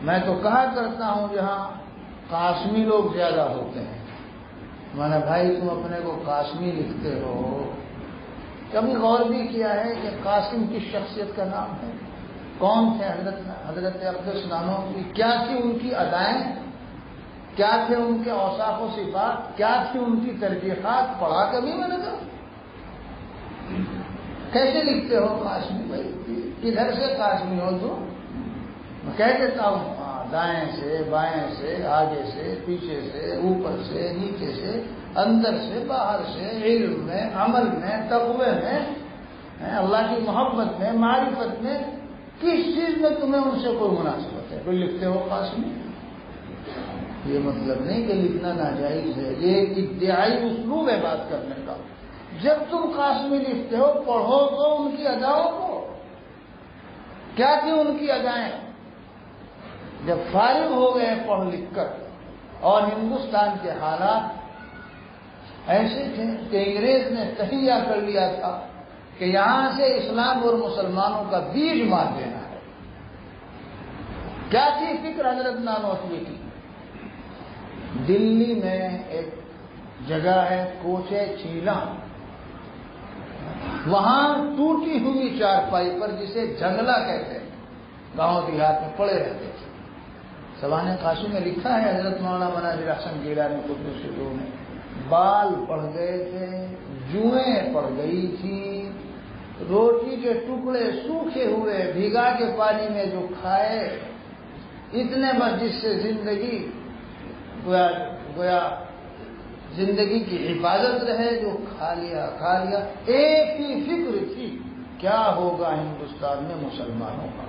میں تو کہا کرتا ہوں جہاں قاسمی لوگ زیادہ ہوتے ہیں، میں نے بھائی تم اپنے کو قاسمی لکھتے ہو، کبھی غور بھی کیا ہے کہ قاسم کس شخصیت کا نام ہے؟ کون تھے حضرت اقدس نانوتوی؟ کیا تھی ان کی ادائیں، کیا تھے ان کے اوصاف و صفات، کیا تھی ان کی ترجیحات؟ پڑھا کبھی میں نے کہا کیسے لکھتے ہو قاسمی بھائی؟ کدھر سے قاسمی ہو تم؟ میں کہہ دیتا ہوں دائیں سے بائیں سے، آگے سے پیچھے سے، اوپر سے نیچے سے، اندر سے باہر سے، علم میں، عمل میں، تقوی میں، اللہ کی محبت میں، معرفت میں، کس چیز میں تمہیں ان سے کوئی مناسبت ہے؟ کوئی لکھتے ہو قاسمی؟ یہ مطلب نہیں کہ لکھنا ناجائز ہے، یہ ایک ادعائی اسلوب ہے بات کرنے کا۔ جب تم قاسمی لکھتے ہو پڑھو تو ان کی اداؤں کو، کیا تھی ان کی ادائیں؟ جب فارغ ہو گئے پڑھ لکھ کر، اور ہندوستان کے حالات ایسے تھے کہ انگریز نے تہیہ کر لیا تھا کہ یہاں سے اسلام اور مسلمانوں کا بیج مار دینا ہے۔ کیا تھی فکر حضرت نانوتوی کی؟ دلی میں ایک جگہ ہے کوچے چیلا، وہاں ٹوٹی ہوئی چارپائی پر، جسے جنگلہ کہتے ہیں، گاؤں دیہات میں پڑے رہتے تھے۔ سوانح قاسم میں لکھا ہے حضرت مولانا مناظر احسن گیلانی قدس سرور نے، بال پڑ گئے تھے، جوئیں پڑ گئی تھی، روٹی کے ٹکڑے سوکھے ہوئے بھیگا کے پانی میں جو کھائے، اتنے بس جس سے زندگی گویا زندگی کی حفاظت رہے، جو کھا لیا۔ ایک ہی فکر تھی، کیا ہوگا ہندوستان میں مسلمانوں کا،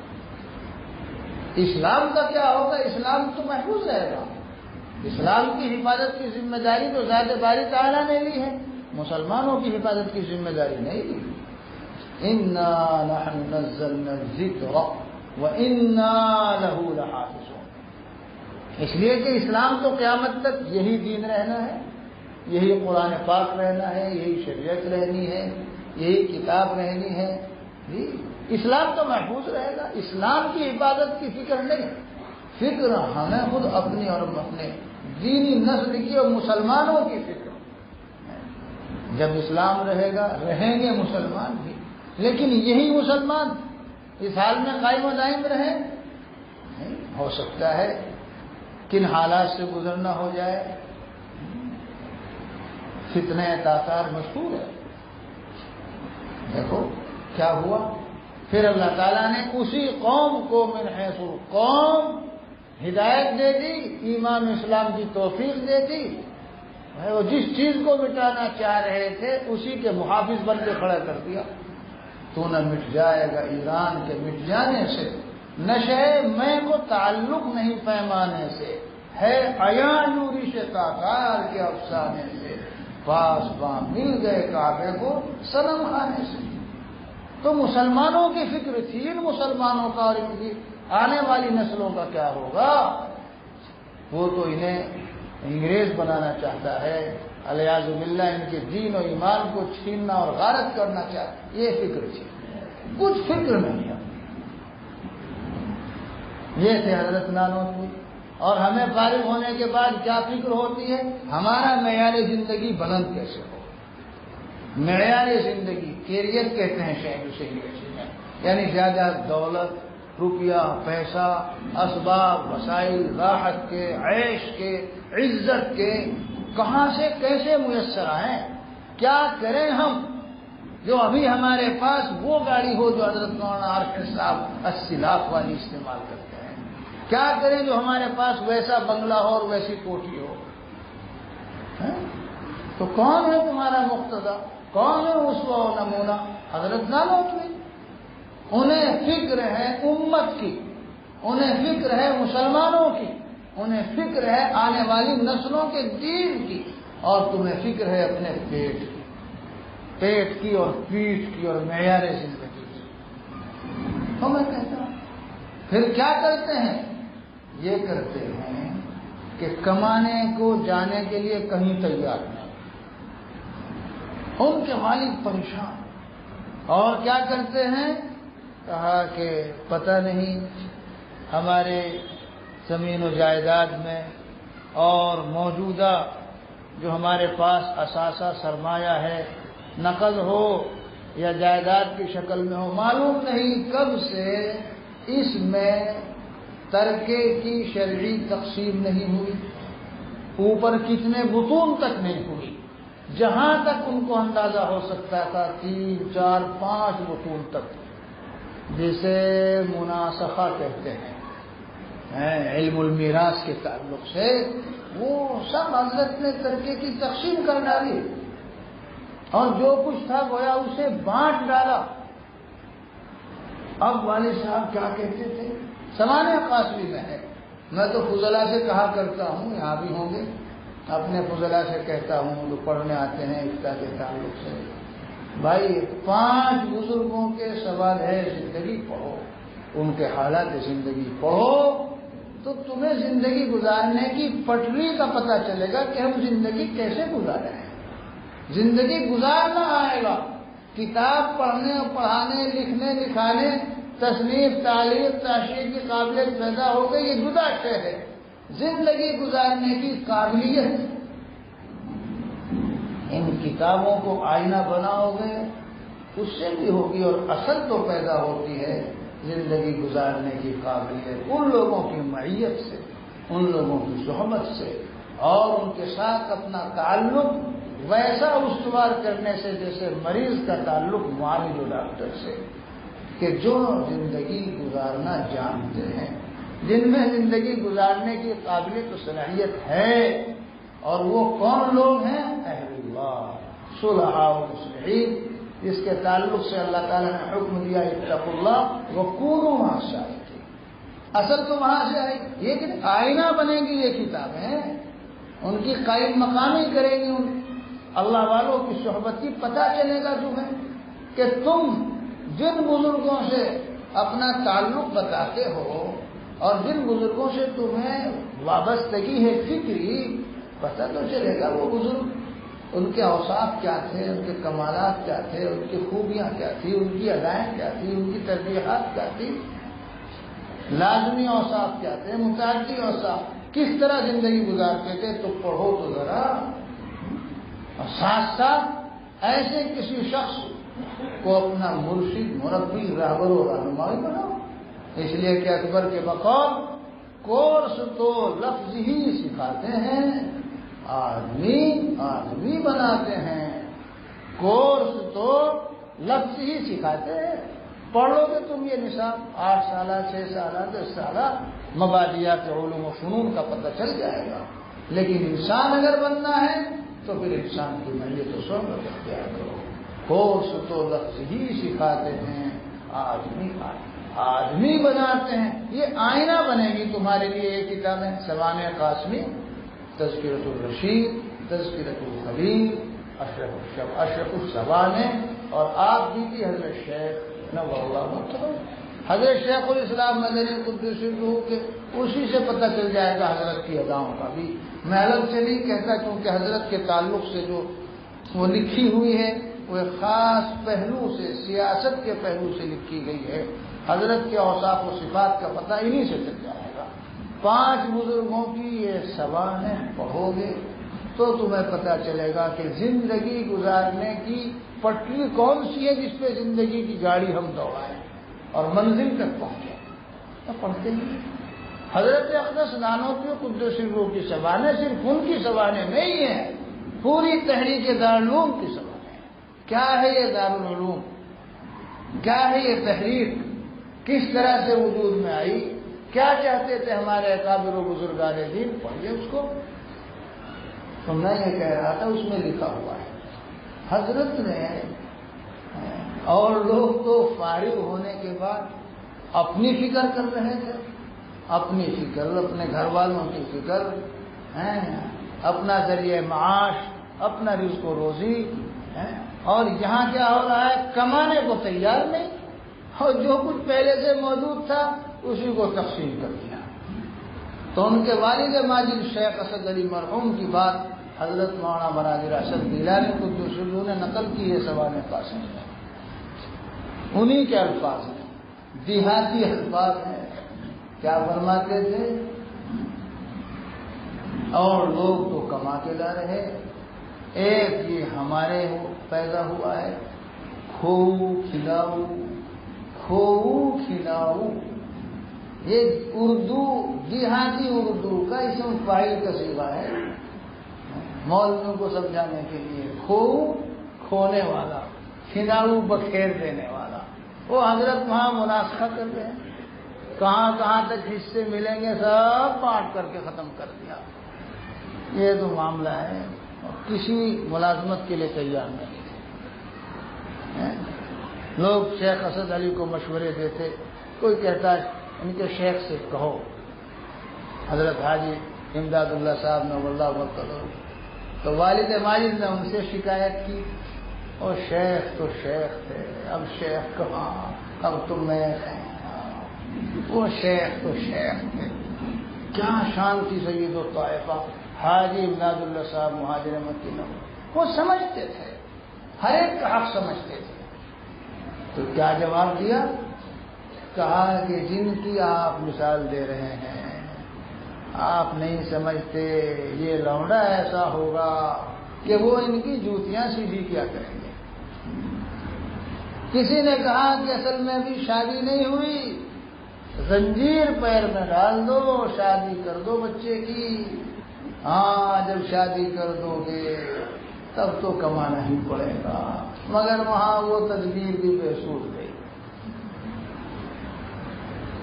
اسلام کا کیا ہوگا؟ اسلام تو محفوظ رہے گا، اسلام کی حفاظت کی ذمہ داری تو ذات باری تعالیٰ نے لی ہے، مسلمانوں کی حفاظت کی ذمہ داری نہیں لی۔ انا نحن نزلنا الذکر وانا له لحافظون۔ اس لیے کہ اسلام تو قیامت تک یہی دین رہنا ہے، یہی قرآن پاک رہنا ہے، یہی شریعت رہنی ہے، یہی کتاب رہنی ہے۔ جی اسلام تو محفوظ رہے گا، اسلام کی حفاظت کی فکر نہیں، فکر ہمیں خود اپنی اور اپنے دینی نسل کی اور مسلمانوں کی فکر۔ جب اسلام رہے گا رہیں گے مسلمان بھی، لیکن یہی مسلمان اس حال میں قائم و دائم رہے؟ نہیں ہو سکتا ہے کن حالات سے گزرنا ہو جائے۔ فتنہ تاتار مشہور ہے، دیکھو کیا ہوا۔ پھر اللہ تعالیٰ نے اسی قوم کو من حیث القوم ہدایت دے دی، ایمان اسلام کی توفیق دے دی، وہ جس چیز کو مٹانا چاہ رہے تھے اسی کے محافظ بن کے کھڑا کر دیا۔ تو نہ مٹ جائے گا ایران کے مٹ جانے سے، نشے میں کو تعلق نہیں پیمانے سے، ہے عیاں نوری سے تاثار کے افسانے سے، پاس باں مل گئے کعبے کو صنم خانے سے۔ تو مسلمانوں کی فکر تھی، ان مسلمانوں کا اور ان کی آنے والی نسلوں کا کیا ہوگا؟ وہ تو انہیں انگریز بنانا چاہتا ہے، الیاذ باللہ ان کے دین و ایمان کو چھیننا اور غارت کرنا چاہتا ہے، یہ فکر تھی، کچھ فکر نہیں ہے۔ یہ تھے حضرت نانوتوی۔ اور ہمیں فارغ ہونے کے بعد کیا فکر ہوتی ہے؟ ہمارا معیار زندگی بلند کیسے ہو۔ معیار زندگی کیریئر کہتے ہیں شاید اسے انگریزی میں، یعنی زیادہ دولت، روپیہ، پیسہ، اسباب، وسائل، راحت کے، عیش کے، عزت کے کہاں سے کیسے میسر آئیں؟ کیا کریں ہم جو ابھی ہمارے پاس وہ گاڑی ہو جو حضرت مولانا عارف صاحب 80 لاکھ والی استعمال کرتے ہیں؟ کیا کریں جو ہمارے پاس ویسا بنگلہ ہو اور ویسی کوٹھی ہو؟ تو کون ہے تمہارا مقتدی؟ کون ہے اسوہ و نمونہ؟ حضرت نانوتوی۔ انہیں فکر ہے امت کی، انہیں فکر ہے مسلمانوں کی، انہیں فکر ہے آنے والی نسلوں کے دین کی، اور تمہیں فکر ہے اپنے پیٹ کی اور پیٹ کی اور معیار زندگی کی۔ تو میں کہتا ہوں پھر کیا کرتے ہیں؟ یہ کرتے ہیں کہ کمانے کو جانے کے لیے کہیں تیار نہیں، ان کے والد پریشان، اور کیا کرتے ہیں؟ کہا کہ پتہ نہیں ہمارے زمین و جائیداد میں اور موجودہ جو ہمارے پاس اثاثہ سرمایہ ہے، نقد ہو یا جائیداد کی شکل میں ہو، معلوم نہیں کب سے اس میں ترکے کی شرعی تقسیم نہیں ہوئی، اوپر کتنے بطون تک نہیں ہوئی، جہاں تک ان کو اندازہ ہو سکتا تھا 3، 4، 5 بطون تک، جسے مناسخہ کہتے ہیں علم المیراث کے تعلق سے، وہ سب حضرت نے ترکے کی تقسیم کر ڈالی اور جو کچھ تھا گویا اسے بانٹ ڈالا۔ اب والد صاحب کیا کہتے تھے، سوانح قاسمی میں ہے، میں تو فضلاء سے کہا کرتا ہوں، یہاں بھی ہوں گے، اپنے فضلاء سے کہتا ہوں جو پڑھنے آتے ہیں افتاء کے تعلق سے، بھائی 5 بزرگوں کے سوال ہے زندگی پڑھو، ان کے حالات زندگی پڑھو، تو تمہیں زندگی گزارنے کی پٹری کا پتہ چلے گا کہ ہم زندگی کیسے گزارے ہیں۔ زندگی گزارنا آئے گا، کتاب پڑھنے اور پڑھانے، لکھنے لکھانے، تصنیف، تعلیم، تحشیر کی قابلیت پیدا ہو گئی، یہ جدا شے ہے۔ زندگی گزارنے کی قابلیت ان کتابوں کو آئینہ بناؤ گے اس سے بھی ہوگی، اور اصل تو پیدا ہوتی ہے زندگی گزارنے کی قابلیت ان لوگوں کی معیت سے، ان لوگوں کی صحبت سے، اور ان کے ساتھ اپنا تعلق ویسا استوار کرنے سے جیسے مریض کا تعلق معالج و ڈاکٹر سے، کہ جو زندگی گزارنا جانتے ہیں، جن میں زندگی گزارنے کی قابلیت و صلاحیت ہے، اور وہ کون لوگ ہیں؟ اہل اللہ، صلحاء و مصلحین، جس کے تعلق سے اللہ تعالیٰ نے حکم دیا اتقوا اللہ وکونوا مع الصادقین۔ اصل تو وہاں سے آئی، یہ کہ آئینہ بنے گی یہ کتابیں، ان کی قائم مقامی کرے گی، ان اللہ والوں کی صحبت کی پتہ چلے گا تمہیں کہ تم جن بزرگوں سے اپنا تعلق بتاتے ہو اور جن بزرگوں سے تمہیں وابستگی ہے فکری، پتہ تو چلے گا وہ بزرگ ان کے اوصاف کیا تھے، ان کے کمالات کیا تھے، ان کی خوبیاں کیا تھی، ان کی ادائیں کیا تھی، ان کی ترجیحات کیا تھی، لازمی اوصاف کیا تھے، متعدی اوصاف، کس طرح زندگی گزارتے تھے، تو پڑھو تو ذرا، اور ساتھ ساتھ ایسے کسی شخص کو اپنا مرشد، مربی، راہبر و رہنمائی بناؤ، اس لیے کہ اکبر کے بقول کورس تو لفظ ہی سکھاتے ہیں، آدمی بناتے ہیں، کورس تو لفظ ہی سکھاتے ہیں۔ پڑھ لو گے تم یہ نصاب 8 سالہ، 6 سالہ، 10 سالہ، مبادیات علوم و فنون کا پتہ چل جائے گا، لیکن انسان اگر بننا ہے تو پھر انسان کی محنت و صحبت اختیار کرو۔ کورس تو لفظ ہی سکھاتے ہیں، آدمی بناتے ہیں، یہ آئینہ بنے گی تمہارے لیے یہ کتابیں، سوانح قاسمی، تذکرۃ الرشید، تذکرۃ الخلیل، اشرف السوانح، اور آپ جی کی حضرت شیخ نور اللہ مرتضی، حضرت شیخ الاسلام مدنی قدس سرہ کے، اسی سے پتہ چل جائے گا حضرت کی اداؤں کا بھی۔ میں الگ سے نہیں کہتا، کیونکہ حضرت کے تعلق سے جو وہ لکھی ہوئی ہے وہ ایک خاص پہلو سے، سیاست کے پہلو سے لکھی گئی ہے، حضرت کے اوصاف و صفات کا پتہ انہی سے چل جائے گا۔ 5 بزرگوں کی یہ سوانح پڑھو گے تو تمہیں پتہ چلے گا کہ زندگی گزارنے کی پٹری کون سی ہے جس پہ زندگی کی گاڑی ہم دوڑائیں اور منزل تک پہنچے۔ تو پڑھتے ہی حضرت اقدس نانوتوی قدس سرہ کی سوانح صرف ان کی سوانح نہیں ہے، پوری تحریک دارالعلوم کی سوانح۔ کیا ہے یہ دارالعلوم، کیا ہے یہ تحریک، کس طرح سے وجود میں آئی، کیا چاہتے تھے ہمارے اکابر و بزرگان دین، پڑھیے اس کو۔ تو میں یہ کہہ رہا تھا اس میں لکھا ہوا ہے حضرت نے، اور لوگ تو فارغ ہونے کے بعد اپنی فکر کر رہے تھے، اپنی فکر، اپنے گھر والوں کی فکر، اپنا ذریعہ معاش، اپنا رزق و روزی، اور یہاں کیا ہو رہا ہے، کمانے کو تیار نہیں، اور جو کچھ پہلے سے موجود تھا اسی کو تقسیم کر دیا۔ تو ان کے والد ماجد شیخ اسد علی مرحوم کی بات حضرت مولانا برادر اسد گیلانی قدس سرہ نے نقل کی ہے سوانح قاسمی میں، انہی کے الفاظ ہیں، دیہاتی الفاظ ہیں۔ کیا فرماتے تھے؟ اور لوگ تو کما کے لا رہے. ایک یہ ہمارے پیدا ہوا ہے کھو کھلاؤ کھو کھلاؤ. یہ اردو دیہاتی اردو کا اسم فاعل کا صیغہ ہے مولویوں کو سمجھانے کے لیے. کھو کھونے والا، کھلاؤ بکھیر دینے والا. وہ حضرت وہاں مناسخہ کر رہے ہیں، کہاں کہاں تک حصے ملیں گے سب بانٹ کر کے ختم کر دیا. یہ تو معاملہ ہے، کسی ملازمت کے لیے تیار نہیں تھے. لوگ شیخ اسد علی کو مشورے دیتے. کوئی کہتا ہے ان کے شیخ سے کہو، حضرت حاجی امداد اللہ صاحب نے واللہ وکلہ. تو والد ماجد نے ان سے شکایت کی، اور شیخ تو شیخ تھے، اب شیخ کہاں، اب تو میں ہیں. وہ شیخ تو شیخ تھے. کیا شان تھی سید الطائفہ حاجی امداد اللہ صاحب مہاجر مدینہ. وہ سمجھتے تھے، ہر ایک کا حق سمجھتے تھے. تو کیا جواب دیا؟ کہا کہ جن کی آپ مثال دے رہے ہیں آپ نہیں سمجھتے، یہ لونڈا ایسا ہوگا کہ وہ ان کی جوتیاں سیدھی کیا کریں گے. کسی نے کہا کہ اصل میں ابھی شادی نہیں ہوئی، زنجیر پیر میں ڈال دو، شادی کر دو بچے کی. ہاں جب شادی کر دو گے تب تو کمانا ہی پڑے گا. مگر وہاں وہ تدبیر بھی بے سود گئی.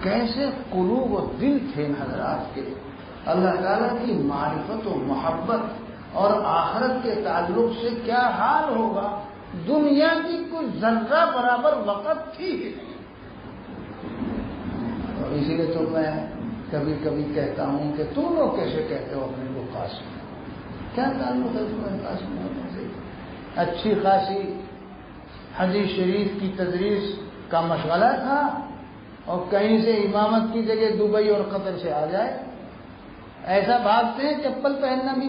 کیسے قلوب و دل تھے ان حضرات کے. اللہ تعالیٰ کی معرفت و محبت اور آخرت کے تعلق سے کیا حال ہوگا. دنیا کی کوئی ذرہ برابر وقت تھی ہی نہیں. اور اسی لیے تو میں کبھی کبھی کہتا ہوں کہ تم لوگ کیسے کہتے ہو اپنے کو قاسم؟ کیا تعلق ہے تمہیں قاسم ہونے سے؟ اچھی خاصی حدیث شریف کی تدریس کا مشغلہ تھا اور کہیں سے امامت کی جگہ دبئی اور قطر سے آ جائے. ایسا بھاگتے ہیں چپل پہننا بھی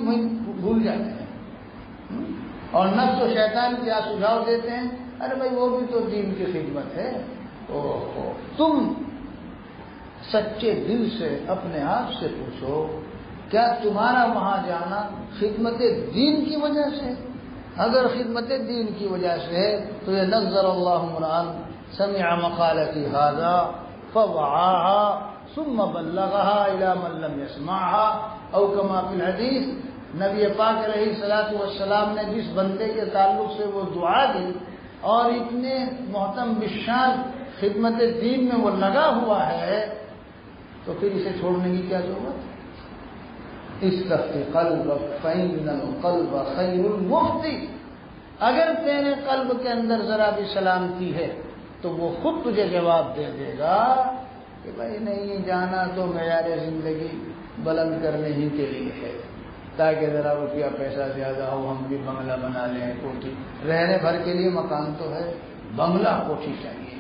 بھول جاتے ہیں. اور نفس و شیطان کیا سجھاؤ دیتے ہیں، ارے بھائی وہ بھی تو دین کی خدمت ہے. تم سچے دل سے اپنے آپ سے پوچھو، کیا تمہارا وہاں جانا خدمت دین کی وجہ سے؟ اگر خدمت دین کی وجہ سے ہے تو یہ نظر اللہ عمران سمع مقالتی ھذا فوعاها ثم بلغها الى من لم يسمعها او كما في الحديث. نبی پاک علیہ الصلوۃ والسلام نے جس بندے کے تعلق سے وہ دعا دی اور اتنے محترم بشان خدمت دین میں وہ لگا ہوا ہے تو پھر اسے چھوڑنے کی کیا ضرورت؟ استفتی قلبک فإن القلب خیر المفتی. اگر تیرے قلب کے اندر ذرا بھی سلامتی ہے تو وہ خود تجھے جواب دے دے گا کہ بھائی نہیں جانا تو معیار زندگی بلند کرنے ہی کے لیے ہے، تاکہ ذرا روپیہ پیسہ زیادہ ہو، ہم بھی بنگلہ بنا لیں، کوٹھی. رہنے بھر کے لیے مکان تو ہے، بنگلہ کوٹھی چاہیے.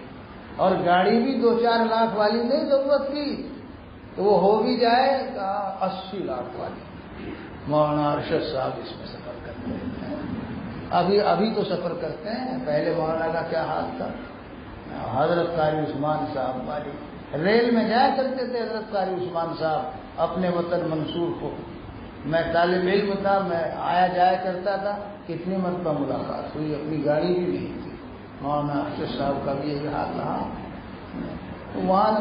اور گاڑی بھی 2-4 لاکھ والی نہیں ضرورت کی، تو وہ ہو بھی جائے 80 لاکھ والی. مولانا ارشد صاحب اس میں سفر کرتے ہیں، ابھی تو سفر کرتے ہیں. پہلے مولانا کا کیا حال تھا؟ حضرت قاری عثمان صاحب والی ریل میں جایا کرتے تھے. حضرت قاری عثمان صاحب اپنے وطن منصور کو، میں طالب علم تھا، میں آیا جایا کرتا تھا. کتنی مرتبہ ملاقات ہوئی، اپنی گاڑی بھی نہیں تھی. مولانا ارشد صاحب کا بھی یہی حال رہا. وہاں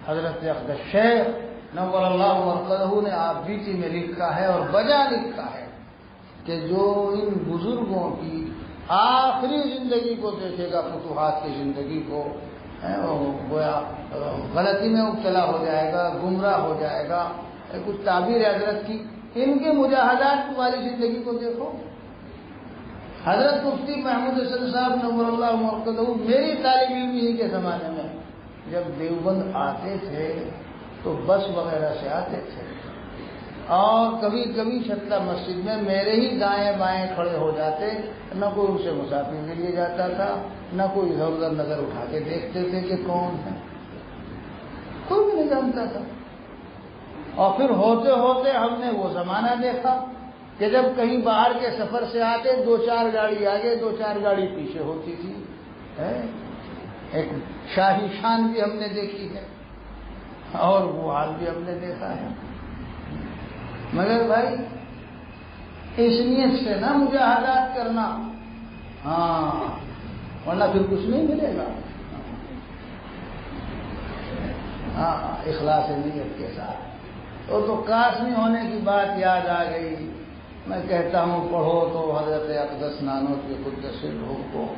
حضرت اقدس شیخ نور اللہ مرقدہ نے آپ بیتی میں لکھا ہے اور بجا لکھا ہے کہ جو ان بزرگوں کی آخری زندگی کو دیکھے گا، فتوحات کی زندگی کو، گویا غلطی میں مبتلا ہو جائے گا، گمراہ ہو جائے گا. کچھ تعبیر حضرت کی، ان کے مجاہدات والی زندگی کو دیکھو. حضرت مفتی محمود حسن صاحب نور اللہ مرقدہ میری طالب علمی کے زمانے میں جب دیوبند آتے تھے تو بس وغیرہ سے آتے تھے، اور کبھی کبھی شتلا مسجد میں میرے ہی دائیں بائیں کھڑے ہو جاتے. نہ کوئی ان سے مسافر کے لیے جاتا تھا، نہ کوئی ادھر ادھر نظر اٹھا کے دیکھتے تھے کہ کون ہے، کوئی بھی نہیں جانتا تھا. اور پھر ہوتے ہوتے ہم نے وہ زمانہ دیکھا کہ جب کہیں باہر کے سفر سے آتے 2-4 گاڑی آگے 2-4 گاڑی پیچھے ہوتی تھی. ایک شاہی شان بھی ہم نے دیکھی ہے اور وہ حال بھی ہم نے دیکھا ہے. مگر بھائی اس نیت سے نہ مجاہدات کرنا، ہاں، ورنہ پھر کچھ نہیں ملے گا. ہاں، اخلاص نیت کے ساتھ. تو قاسمی ہونے کی بات یاد آ گئی. میں کہتا ہوں پڑھو تو حضرت اقدس نانوتوی قدس روح کو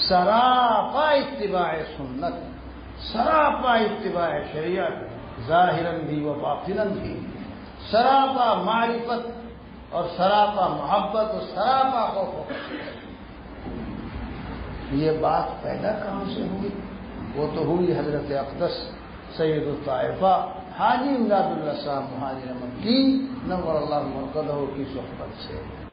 سراپا اتباع سنت، سراپا اتباع شریعت، ظاہراً بھی و باطناً بھی، سراپا معرفت اور سراپا محبت اور سراپا خوف. یہ بات پیدا کہاں سے ہوئی؟ وہ تو ہوئی حضرت اقدس سید الطائفہ حاجی امداد اللہ صاحب مہاجر مکی نور اللہ مرقدہ کی صحبت سے.